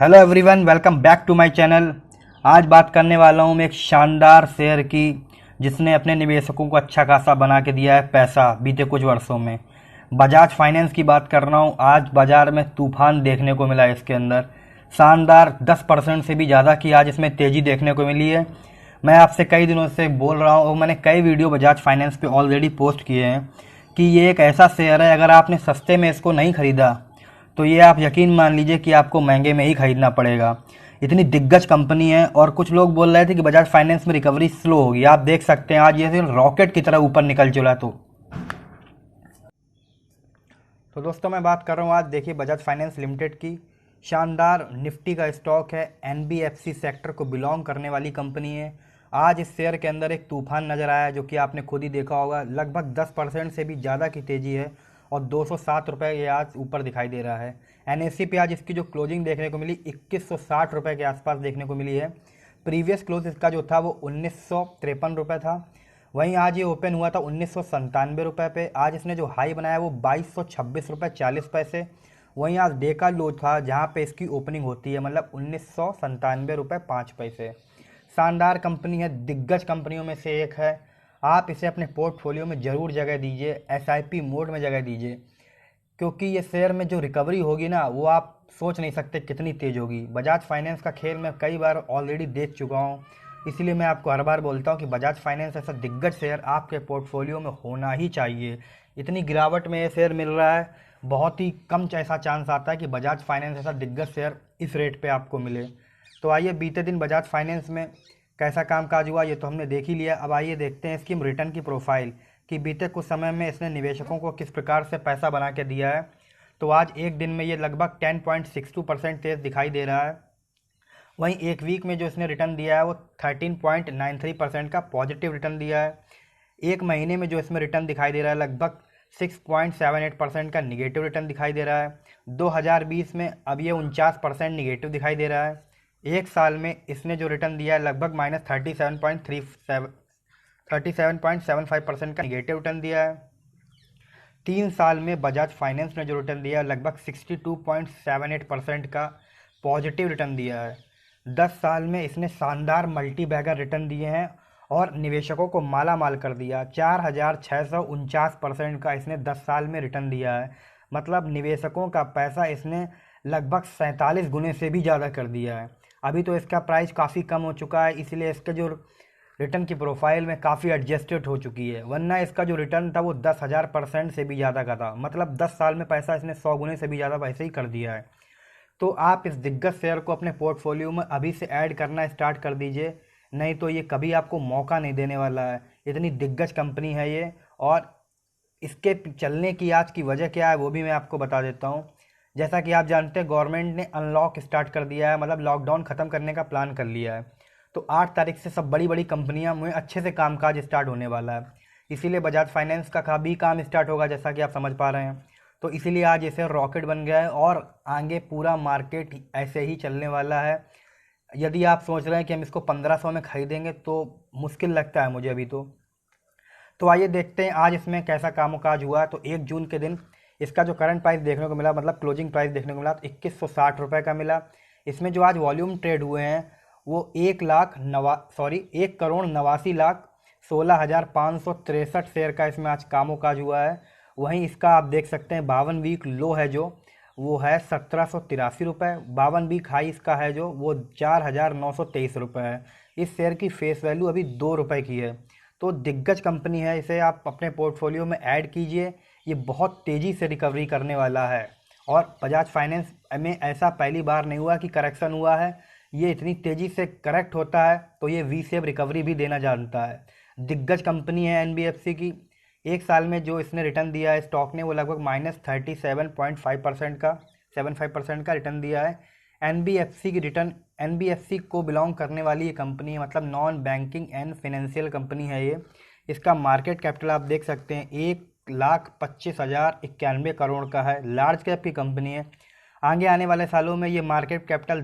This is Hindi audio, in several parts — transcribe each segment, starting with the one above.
Hello everyone, welcome back to my channel. आज बात करने वाला हूँ मैं एक शानदार शेयर की जिसने अपने निवेशकों को अच्छा खासा बना के दिया है पैसा बीते कुछ वर्षों में। बजाज फाइनेंस की बात कर रहा हूँ। आज बाजार में तूफान देखने को मिला है। इसके अंदर शानदार 10% से भी ज़्यादा की आज इसमें तेज़ी देखने को मिली है। मैं आपसे कई दिनों से बोल रहा हूँ और मैंने कई वीडियो बजाज फाइनेंस पे ऑलरेडी पोस्ट किए हैं कि ये एक ऐसा शेयर है, अगर आपने सस्ते में इसको नहीं ख़रीदा तो ये आप यकीन मान लीजिए कि आपको महंगे में ही खरीदना पड़ेगा। इतनी दिग्गज कंपनी है। और कुछ लोग बोल रहे थे कि बजाज फाइनेंस में रिकवरी स्लो होगी। आप देख सकते हैं आज ये रॉकेट की तरह ऊपर निकल चला। तो दोस्तों मैं बात कर रहा हूँ आज देखिए बजाज फाइनेंस लिमिटेड की। शानदार निफ्टी का स्टॉक है, एनबीएफसी सेक्टर को बिलोंग करने वाली कंपनी है। आज इस शेयर के अंदर एक तूफान नज़र आया जो कि आपने खुद ही देखा होगा। लगभग 10% से भी ज़्यादा की तेज़ी है और 207 रुपये ये आज ऊपर दिखाई दे रहा है। एनएससी पे आज इसकी जो क्लोजिंग देखने को मिली 2160 रुपये के आसपास देखने को मिली है। प्रीवियस क्लोज इसका जो था वो 1953 रुपये था। वहीं आज ये ओपन हुआ था 1997 रुपये पे। आज इसने जो हाई बनाया वो 2226 रुपये 40 पैसे। वहीं आज डे का लो था जहाँ पे इसकी ओपनिंग होती है, मतलब 1997 रुपये 5 पैसे। शानदार कंपनी है, दिग्गज कंपनियों में से एक है। आप इसे अपने पोर्टफोलियो में ज़रूर जगह दीजिए, एसआईपी मोड में जगह दीजिए, क्योंकि ये शेयर में जो रिकवरी होगी ना वो आप सोच नहीं सकते कितनी तेज़ होगी। बजाज फाइनेंस का खेल मैं कई बार ऑलरेडी देख चुका हूँ, इसीलिए मैं आपको हर बार बोलता हूँ कि बजाज फाइनेंस ऐसा दिग्गज शेयर आपके पोर्टफोलियो में होना ही चाहिए। इतनी गिरावट में ये शेयर मिल रहा है, बहुत ही कम ऐसा चांस आता है कि बजाज फाइनेंस ऐसा दिग्गज शेयर इस रेट पे आपको मिले। तो आइए बीते दिन बजाज फाइनेंस में कैसा कामकाज हुआ ये तो हमने देख ही लिया। अब आइए देखते हैं इसकी रिटर्न की प्रोफाइल कि बीते कुछ समय में इसने निवेशकों को किस प्रकार से पैसा बना के दिया है। तो आज एक दिन में ये लगभग 10.62% तेज दिखाई दे रहा है। वहीं एक वीक में जो इसने रिटर्न दिया है वो 13.93% का पॉजिटिव रिटर्न दिया है। एक महीने में जो इसमें रिटर्न दिखाई दे रहा है लगभग 6.78% का निगेटिव रिटर्न दिखाई दे रहा है। 2020 में अब ये 49% निगेटिव दिखाई दे रहा है। एक साल में इसने जो रिटर्न दिया है लगभग -37.75% का निगेटिव रिटर्न दिया है। 3 साल में बजाज फाइनेंस ने जो रिटर्न दिया है लगभग 62.78% का पॉजिटिव रिटर्न दिया है। 10 साल में इसने शानदार मल्टी बैगर रिटर्न दिए हैं और निवेशकों को माला माल कर दिया। 4649% का इसने 10 साल में रिटर्न दिया है। मतलब निवेशकों का पैसा इसने लगभग 47 गुने से भी ज़्यादा कर दिया है। अभी तो इसका प्राइस काफ़ी कम हो चुका है, इसलिए इसके जो रिटर्न की प्रोफाइल में काफ़ी एडजस्टेड हो चुकी है, वरना इसका जो रिटर्न था वो 10,000% से भी ज़्यादा का था। मतलब 10 साल में पैसा इसने 100 गुने से भी ज़्यादा वैसे ही कर दिया है। तो आप इस दिग्गज शेयर को अपने पोर्टफोलियो में अभी से ऐड करना स्टार्ट कर दीजिए, नहीं तो ये कभी आपको मौका नहीं देने वाला है। इतनी दिग्गज कंपनी है ये। और इसके चलने की आज की वजह क्या है वो भी मैं आपको बता देता हूँ। जैसा कि आप जानते हैं गवर्नमेंट ने अनलॉक स्टार्ट कर दिया है, मतलब लॉकडाउन ख़त्म करने का प्लान कर लिया है। तो 8 तारीख से सब बड़ी बड़ी कंपनियां में अच्छे से कामकाज स्टार्ट होने वाला है। इसीलिए बजाज फाइनेंस का भी काम स्टार्ट होगा, जैसा कि आप समझ पा रहे हैं। तो इसीलिए आज इसे रॉकेट बन गया है और आगे पूरा मार्केट ऐसे ही चलने वाला है। यदि आप सोच रहे हैं कि हम इसको 1500 में खरीदेंगे तो मुश्किल लगता है मुझे अभी तो आइए देखते हैं आज इसमें कैसा कामकाज हुआ। तो 1 जून के दिन इसका जो करंट प्राइस देखने को मिला, मतलब क्लोजिंग प्राइस देखने को मिला, तो 2160 रुपये का मिला। इसमें जो आज वॉल्यूम ट्रेड हुए हैं वो 1,89,82,16,563 शेयर का इसमें आज कामकाज हुआ है। वहीं इसका आप देख सकते हैं 52 वीक लो है जो वो है 1783 रुपये। 52 वीक हाई इसका है जो वो 4,923 रुपये है। इस शेयर की फेस वैल्यू अभी 2 रुपये की है। तो दिग्गज कंपनी है, इसे आप अपने पोर्टफोलियो में ऐड कीजिए। ये बहुत तेज़ी से रिकवरी करने वाला है। और बजाज फाइनेंस में ऐसा पहली बार नहीं हुआ कि करेक्शन हुआ है। ये इतनी तेज़ी से करेक्ट होता है तो ये वी शेप रिकवरी भी देना जानता है। दिग्गज कंपनी है एनबीएफसी की। एक साल में जो इसने रिटर्न दिया है स्टॉक ने वो लगभग -37.5% का रिटर्न दिया है। एनबीएफसी की रिटर्न एनबीएफसी को बिलोंग करने वाली ये कंपनी है, मतलब non banking and financial company है ये। इसका मार्केट कैपिटल आप देख सकते हैं 1,25,091 करोड़ का है। लार्ज कैप की कंपनी है। आगे आने वाले सालों में ये मार्केट कैपिटल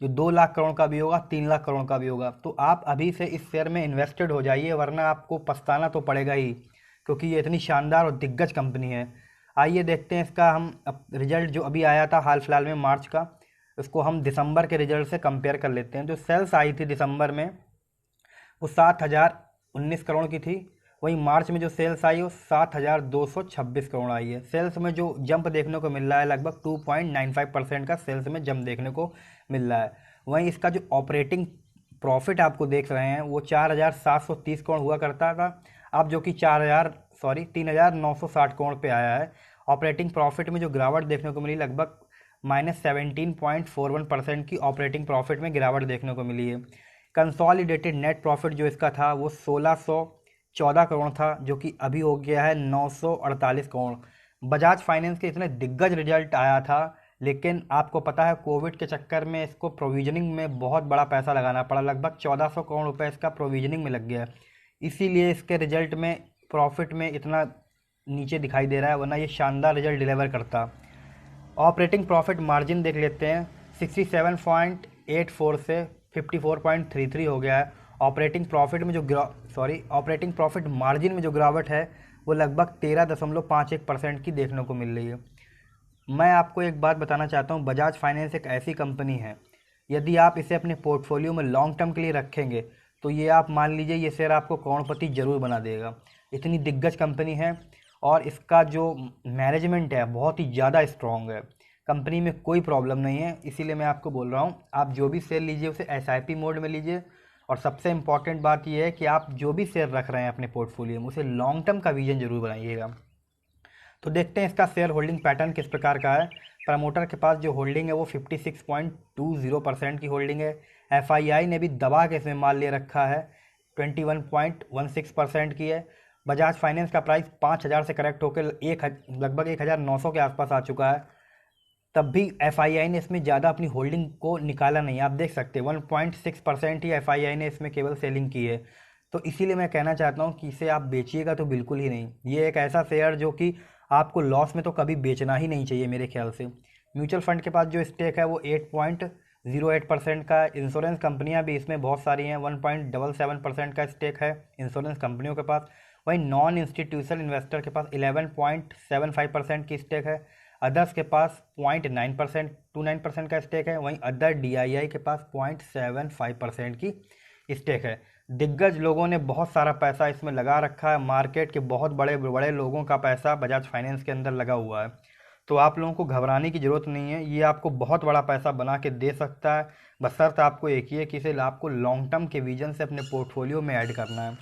जो 2 लाख करोड़ का भी होगा, 3 लाख करोड़ का भी होगा। तो आप अभी से इस शेयर में इन्वेस्टेड हो जाइए, वरना आपको पछताना तो पड़ेगा ही, क्योंकि ये इतनी शानदार और दिग्गज कंपनी है। आइए देखते हैं इसका हम रिजल्ट जो अभी आया था हाल फिलहाल में मार्च का। इसको हम दिसंबर के रिजल्ट से कंपेयर कर लेते हैं। जो सेल्स आई थी दिसंबर में वो 7,019 करोड़ की थी, वहीं मार्च में जो सेल्स आई वो 7,226 करोड़ आई है। सेल्स में जो जंप देखने को मिल रहा है लगभग 2.95% का सेल्स में जंप देखने को मिल रहा है। वहीं इसका जो ऑपरेटिंग प्रॉफिट आपको देख रहे हैं वो 4,730 करोड़ हुआ करता था, अब जो कि 3,960 करोड़ पे आया है। ऑपरेटिंग प्रॉफिट में जो गिरावट देखने को मिली लगभग -17.41% की ऑपरेटिंग प्रॉफिट में गिरावट देखने को मिली है। कंसोलिडेटेड नेट प्रॉफिट जो इसका था वो 1,614 करोड़ था, जो कि अभी हो गया है 948 करोड़। बजाज फाइनेंस के इतने दिग्गज रिजल्ट आया था, लेकिन आपको पता है कोविड के चक्कर में इसको प्रोविजनिंग में बहुत बड़ा पैसा लगाना पड़ा, लगभग 1,400 करोड़ रुपए इसका प्रोविजनिंग में लग गया, इसीलिए इसके रिजल्ट में प्रॉफिट में इतना नीचे दिखाई दे रहा है, वरना ये शानदार रिजल्ट डिलीवर करता। ऑपरेटिंग प्रॉफिट मार्जिन देख लेते हैं, 67.84 से 54.33 हो गया है। ऑपरेटिंग प्रॉफिट में जो ऑपरेटिंग प्रॉफिट मार्जिन में जो गिरावट है वो लगभग 13.51% की देखने को मिल रही है। मैं आपको एक बात बताना चाहता हूँ, बजाज फाइनेंस एक ऐसी कंपनी है, यदि आप इसे अपने पोर्टफोलियो में लॉन्ग टर्म के लिए रखेंगे तो ये आप मान लीजिए ये शेयर आपको करोड़पति जरूर बना देगा। इतनी दिग्गज कंपनी है और इसका जो मैनेजमेंट है बहुत ही ज़्यादा स्ट्रॉन्ग है, कंपनी में कोई प्रॉब्लम नहीं है, इसीलिए मैं आपको बोल रहा हूँ आप जो भी शेयर लीजिए उसे SIP मोड में लीजिए। और सबसे इम्पॉर्टेंट बात यह है कि आप जो भी शेयर रख रहे हैं अपने पोर्टफोलियो में उसे लॉन्ग टर्म का विजन जरूर बनाइएगा। तो देखते हैं इसका शेयर होल्डिंग पैटर्न किस प्रकार का है। प्रमोटर के पास जो होल्डिंग है वो 56.20% की होल्डिंग है। FII ने भी दबा के इसमें माल ले रखा है, 21.16% की है। बजाज फाइनेंस का प्राइस 5,000 से करेक्ट होकर लगभग 1,900 के आसपास आ चुका है, तब भी FII ने इसमें ज़्यादा अपनी होल्डिंग को निकाला नहीं। आप देख सकते हैं 1.6% ही FII ने इसमें केवल सेलिंग की है। तो इसीलिए मैं कहना चाहता हूँ कि इसे आप बेचिएगा तो बिल्कुल ही नहीं। ये एक ऐसा शेयर जो कि आपको लॉस में तो कभी बेचना ही नहीं चाहिए मेरे ख्याल से। म्यूचुअल फंड के पास जो स्टेक है वो 8.08% का। इंश्योरेंस कंपनियां भी इसमें बहुत सारी हैं, 1.77% का स्टेक है इंश्योरेंस कंपनियों के पास। वहीं नॉन इंस्टीट्यूशनल इन्वेस्टर के पास 11.75% की स्टेक है। अदर्स के पास 0.29% का स्टेक है। वहीं अदर DII के पास 0.75% की स्टेक है। दिग्गज लोगों ने बहुत सारा पैसा इसमें लगा रखा है, मार्केट के बहुत बड़े बड़े लोगों का पैसा बजाज फाइनेंस के अंदर लगा हुआ है। तो आप लोगों को घबराने की ज़रूरत नहीं है, ये आपको बहुत बड़ा पैसा बना के दे सकता है, बशर्ते आपको एक ही है कि इसे आपको लॉन्ग टर्म के विजन से अपने पोर्टफोलियो में ऐड करना है।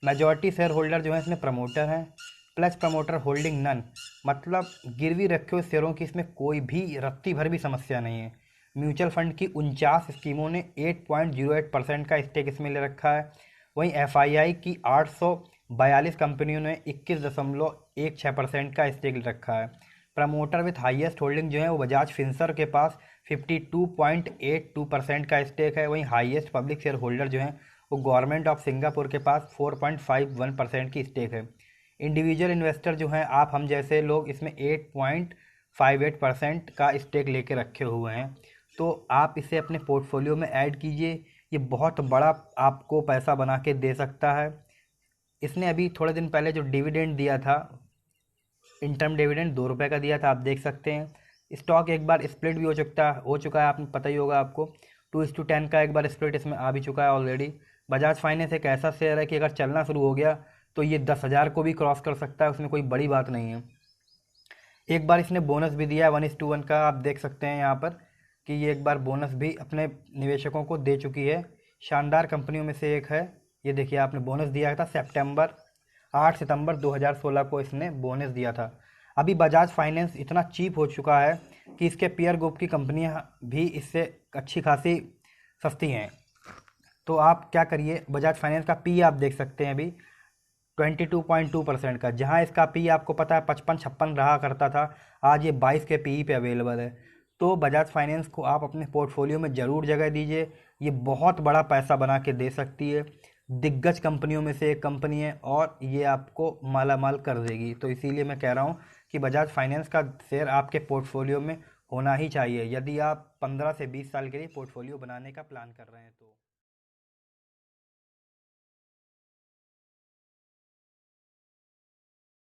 मेजॉरिटी शेयर होल्डर जो है इसमें प्रमोटर हैं, प्लस प्रमोटर होल्डिंग नन, मतलब गिरवी रखे हुए शेयरों की इसमें कोई भी रत्ती भर भी समस्या नहीं है। म्यूचुअल फंड की 49 स्कीमों ने 8.08% का स्टेक इसमें ले रखा है। वहीं FII की 842 कंपनियों ने 21.16% का स्टेक ले रखा है। प्रमोटर विथ हाईएस्ट होल्डिंग जो है वो बजाज फिनसर्व के पास 52.82% का स्टेक है। वहीं हाईएस्ट पब्लिक शेयर होल्डर जो है वो गवर्नमेंट ऑफ सिंगापुर के पास 4.51% की स्टेक है। इंडिविजुअल इन्वेस्टर जो हैं आप हम जैसे लोग इसमें 8.58% का स्टेक लेके रखे हुए हैं। तो आप इसे अपने पोर्टफोलियो में ऐड कीजिए, ये बहुत बड़ा आपको पैसा बना के दे सकता है। इसने अभी थोड़े दिन पहले जो डिविडेंड दिया था, इंटर्म डिविडेंड 2 रुपये का दिया था, आप देख सकते हैं। स्टॉक एक बार स्प्लिट भी हो चुका है, आपने पता ही होगा आपको, 2:10 का एक बार स्प्लिट इसमें आ भी चुका है ऑलरेडी। बजाज फाइनेंस एक ऐसा शेयर है कि अगर चलना शुरू हो गया तो ये 10,000 को भी क्रॉस कर सकता है, उसमें कोई बड़ी बात नहीं है। एक बार इसने बोनस भी दिया है 1:1 का, आप देख सकते हैं यहाँ पर कि ये एक बार बोनस भी अपने निवेशकों को दे चुकी है। शानदार कंपनियों में से एक है। ये देखिए आपने बोनस दिया था 8 सितंबर 2016 को इसने बोनस दिया था। अभी बजाज फाइनेंस इतना चीप हो चुका है कि इसके पीयर ग्रुप की कंपनियां भी इससे अच्छी खासी सस्ती हैं। तो आप क्या करिए, बजाज फाइनेंस का पी आप देख सकते हैं अभी 22.2% का, जहां इसका पी आपको पता है 55-56 रहा करता था, आज ये 22 के पी पे अवेलेबल है। तो बजाज फाइनेंस को आप अपने पोर्टफोलियो में ज़रूर जगह दीजिए, ये बहुत बड़ा पैसा बना के दे सकती है। दिग्गज कंपनियों में से एक कंपनी है और ये आपको माला माल कर देगी। तो इसीलिए मैं कह रहा हूँ कि बजाज फाइनेंस का शेयर आपके पोर्टफोलियो में होना ही चाहिए, यदि आप 15 से 20 साल के लिए पोर्टफोलियो बनाने का प्लान कर रहे हैं तो।